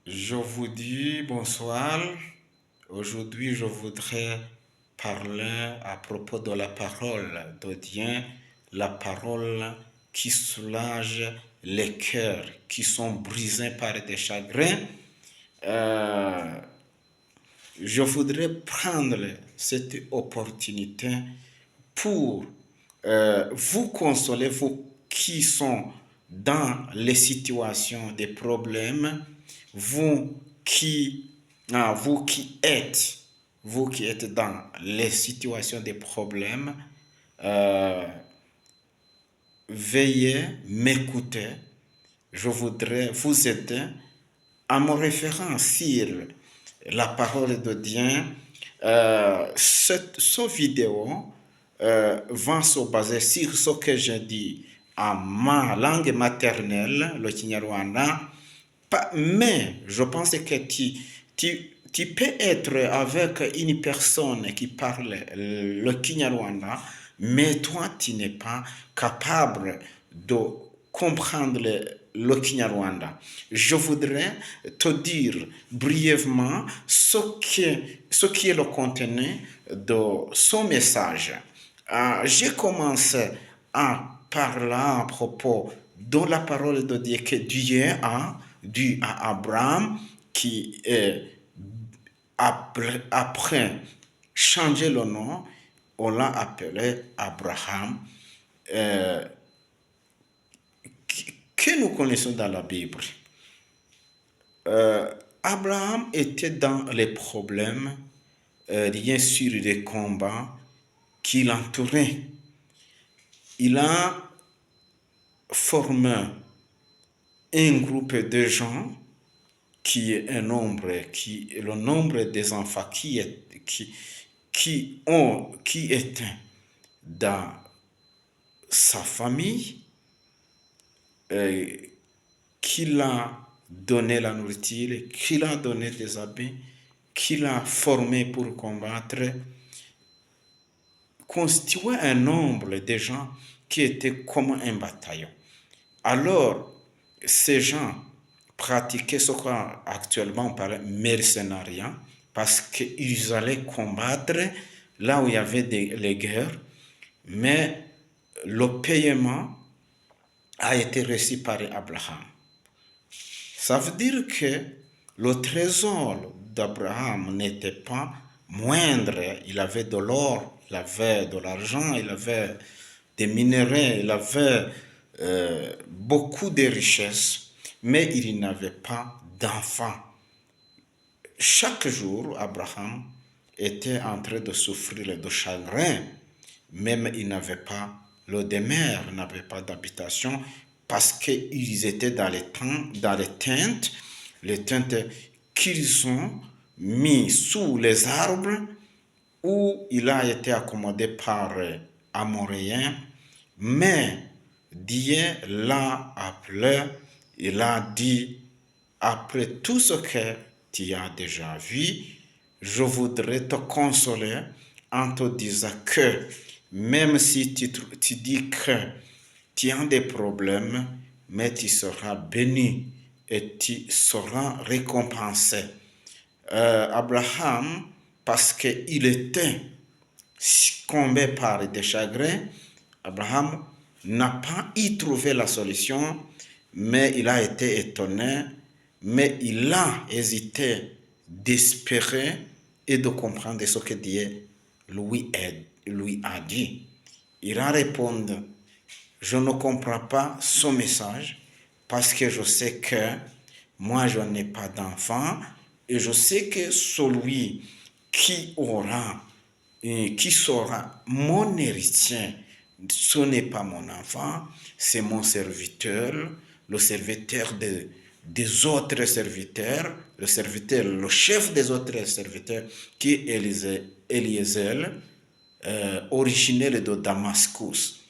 Je vous dis bonsoir. Aujourd'hui, je voudrais parler à propos de la parole de Dieu, la parole qui soulage les cœurs qui sont brisés par des chagrins. Euh, je voudrais prendre cette opportunité pour vous consoler, vous qui sont dans les situations des problèmes, vous qui, vous qui êtes, vous qui êtes dans les situations des problèmes, euh, veuillez m'écouter. Je voudrais vous aider en me référant sur la parole de Dieu. Cette vidéo va se baser sur ce que j'ai dit en ma langue maternelle, le Kinyarwanda. Mais je pense que tu peux être avec une personne qui parle le Kinyarwanda, mais toi, tu n'es pas capable de comprendre le Kinyarwanda. Je voudrais te dire brièvement ce qui est le contenu de son message. J'ai commencé en parlant à propos de la parole de Dieu que Dieu a dit à Abraham qui après changer le nom, on l'a appelé Abraham, euh, que nous connaissons dans la Bible. Abraham était dans les problèmes, bien sûr des combats qui l'entouraient. Il a formé un groupe de gens qui est un nombre, qui est le nombre des enfants qui étaient dans sa famille, euh, qui l'a donné la nourriture, qui l'a donné des habits, qui l'a formé pour combattre, constituait un nombre de gens qui étaient comme un bataillon. Alors, ces gens pratiquaient ce qu'actuellement on parle mercenariat, parce qu'ils allaient combattre là où il y avait les guerres, mais le paiement a été reçu par Abraham. Ça veut dire que le trésor d'Abraham n'était pas moindre. Il avait de l'or, il avait de l'argent, il avait des minéraux, il avait beaucoup de richesses, mais il n'avait pas d'enfants. Chaque jour, Abraham était en train de souffrir de chagrin. Même il n'avait pas l'eau de mer, il n'avait pas d'habitation parce qu'ils étaient dans les tentes qu'ils ont mis sous les arbres où il a été accommodé par Amoréens. Mais Dieu l'a appelé, il a dit, après tout ce que tu as déjà vu, je voudrais te consoler en te disant que même si tu dis que tu as des problèmes, mais tu seras béni et tu seras récompensé. Abraham, parce qu'il était succombé par des chagrins, Abraham n'a pas y trouvé la solution, mais il a été étonné, mais il a hésité d'espérer et de comprendre ce que Dieu lui a dit. Il a répondu, je ne comprends pas son message parce que je sais que moi je n'ai pas d'enfant et je sais que celui qui aura qui sera mon héritier, ce n'est pas mon enfant, c'est mon serviteur, le serviteur des autres serviteurs, le chef des autres serviteurs, qui est Eliezer, originaire de Damascus.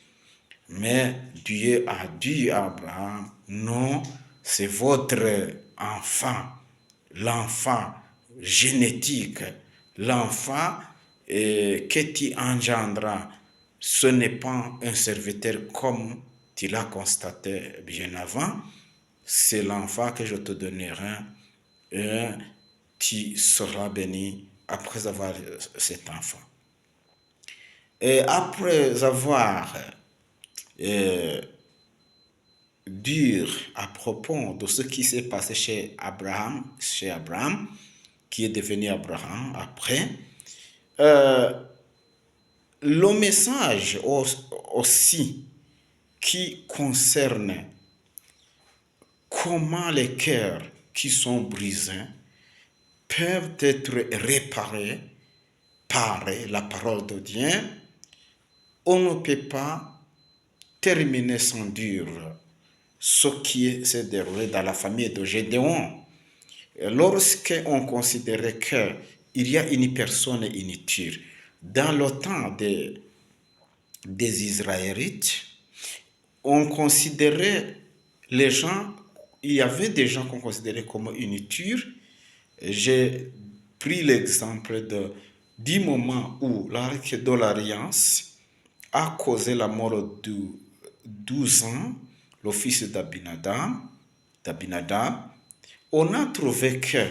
Mais Dieu a dit à Abraham, non, c'est votre enfant, l'enfant génétique, l'enfant que tu engendras. Ce n'est pas un serviteur comme tu l'as constaté bien avant, c'est l'enfant que je te donnerai et tu seras béni après avoir cet enfant. Et après avoir dire à propos de ce qui s'est passé chez Abraham, qui est devenu Abraham après, le message aussi qui concerne comment les cœurs qui sont brisés peuvent être réparés par la parole de Dieu, on ne peut pas terminer sans dire ce qui s'est déroulé dans la famille de Gédéon. Lorsqu'on considérait qu'il y a une personne inutile dans le temps des Israélites, on considérait les gens, il y avait des gens qu'on considérait comme inutiles. J'ai pris l'exemple du moment où l'arc de l'Alliance a causé la mort de 12 ans, le fils d'Abinadab. On a trouvé que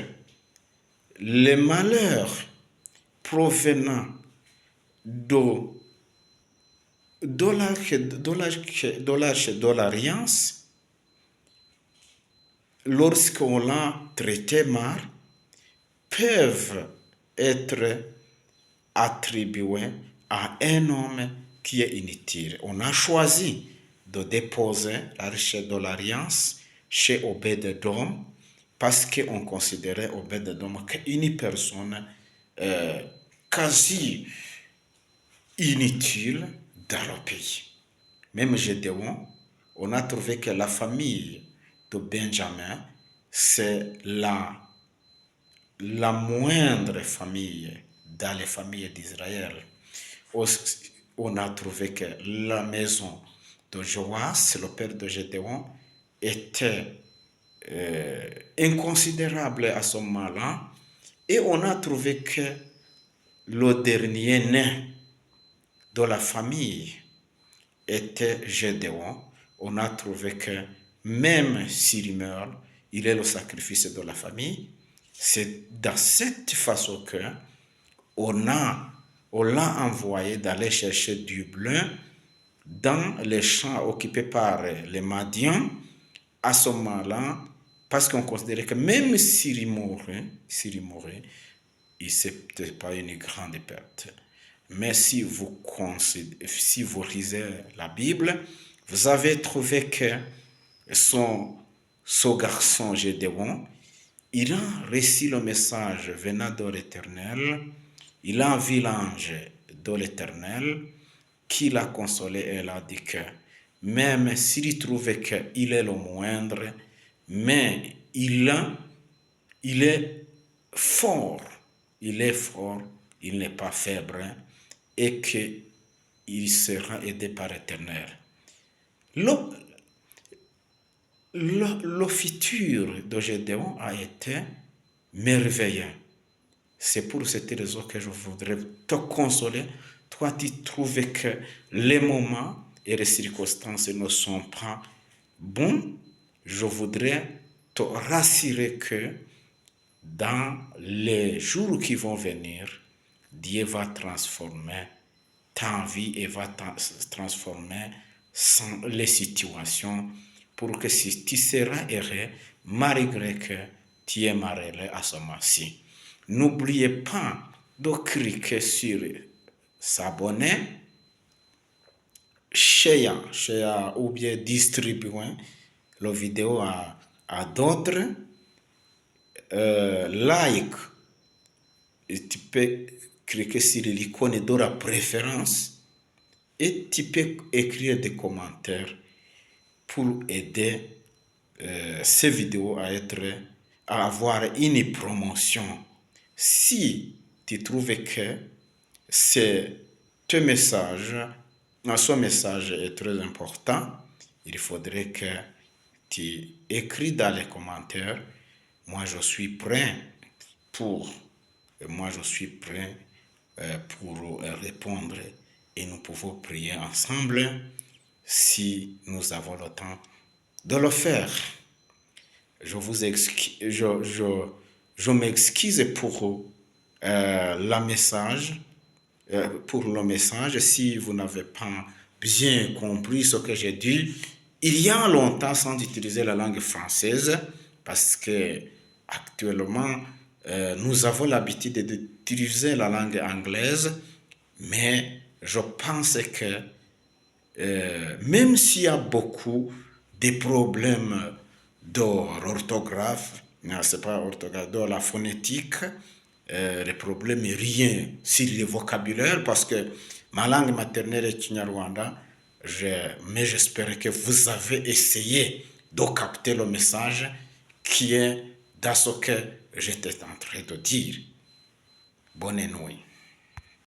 les malheurs provenant de l'arche de l'Alliance, lorsqu'on l'a traité mal, peuvent être attribués à un homme qui est inutile. On a choisi de déposer l'arche de l'Alliance chez Obed-Edom parce qu'on considérait Obed-Edom comme une personne quasi inutile dans le pays. Même Gédéon, on a trouvé que la famille de Benjamin, c'est la moindre famille dans les familles d'Israël. On a trouvé que la maison de Joas, le père de Gédéon, était inconsidérable à ce moment-là. Et on a trouvé que le dernier né de la famille était Gédéon. On a trouvé que même s'il meurt, il est le sacrifice de la famille. C'est dans cette façon que on l'a envoyé d'aller chercher du blé dans les champs occupés par les Madians à ce moment-là, parce qu'on considérait que même s'il mourait, c'était pas une grande perte. Mais si vous lisez la Bible, vous avez trouvé que ce garçon Gédéon, il a reçu le message venant de l'Éternel, il a vu l'ange de l'Éternel qui l'a consolé et l'a dit que même s'il trouvait qu'il est le moindre, mais il est fort, il n'est pas faible et qu'il sera aidé par l'Éternel. Le futur de Gédéon a été merveilleux. C'est pour cette raison que je voudrais te consoler. Toi, tu trouves que les moments et les circonstances ne sont pas bons. Je voudrais te rassurer que dans les jours qui vont venir, Dieu va transformer ta vie et va transformer les situations pour que si tu seras heureux, malgré que tu es malheureux à ce moment-ci. N'oubliez pas de cliquer sur s'abonner, share ou bien distribuer la vidéo à d'autres. Like, et tu peux cliquer sur l'icône de la préférence et tu peux écrire des commentaires pour aider ces vidéos à avoir une promotion. Si tu trouves que ce message est très important, il faudrait que tu écris dans les commentaires. Moi, je suis prêt pour répondre et nous pouvons prier ensemble si nous avons le temps de le faire. Je m'excuse pour le message si vous n'avez pas bien compris ce que j'ai dit. Il y a longtemps sans utiliser la langue française parce que actuellement nous avons l'habitude d'utiliser la langue anglaise, mais je pense que même s'il y a beaucoup de problèmes d'orthographe, non, c'est pas orthographe, de la phonétique, les problèmes rien sur le vocabulaire parce que ma langue maternelle est Kinyarwanda, mais j'espère que vous avez essayé de capter le message qui est dans ce que j'étais en train de dire. Bonne nuit.